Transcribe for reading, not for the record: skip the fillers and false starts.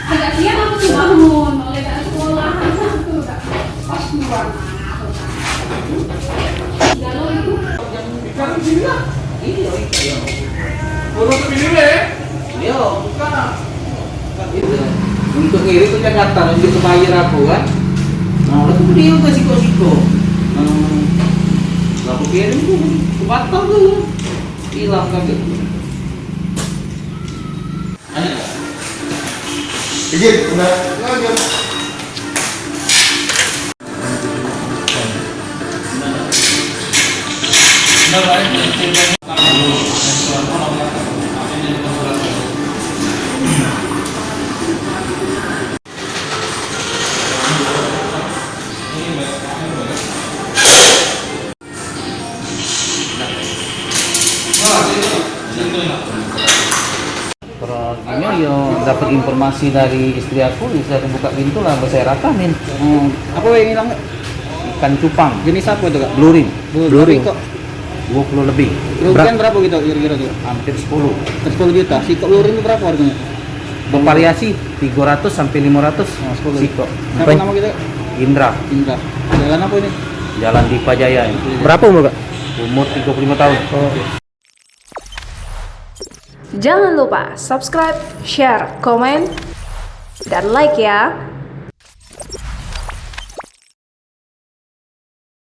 Agak siang aku tuh bangun, oleh tak sekolahan aku udah pas keluar. Kalau itu Ikan di sini lah. Iya, iya. Baru ke sini deh. Iya. Bukan. Itu. Untuk ngirim ke Jakarta, untuk ke bayar aku kan. Nah, lalu dia ke siko-siko. Lalu kirim tuh ke Batam tuh. Hilang kan gitu. Ayo. Izin, udah lanjut. Terus ini yo dapat informasi dari istri aku, saya buka pintu lah, saya rakamin. Apa yang hilang? Ikan cupang, Jenis apa itu kak? blue ring, Kok 20 lebih. kerugian berapa gitu kira-kira tuh? Hampir 10. 10 juta. Si kok luring itu berapa harganya? Bervariasi 300 sampai 500. Nah, 10. Siko. Siapa nama kita? Indra, Indra. Jalan apa ini? Jalan Dipa Jaya. Berapa umur kak? Umur 35 tahun. Jangan lupa subscribe, share, komen, dan like ya.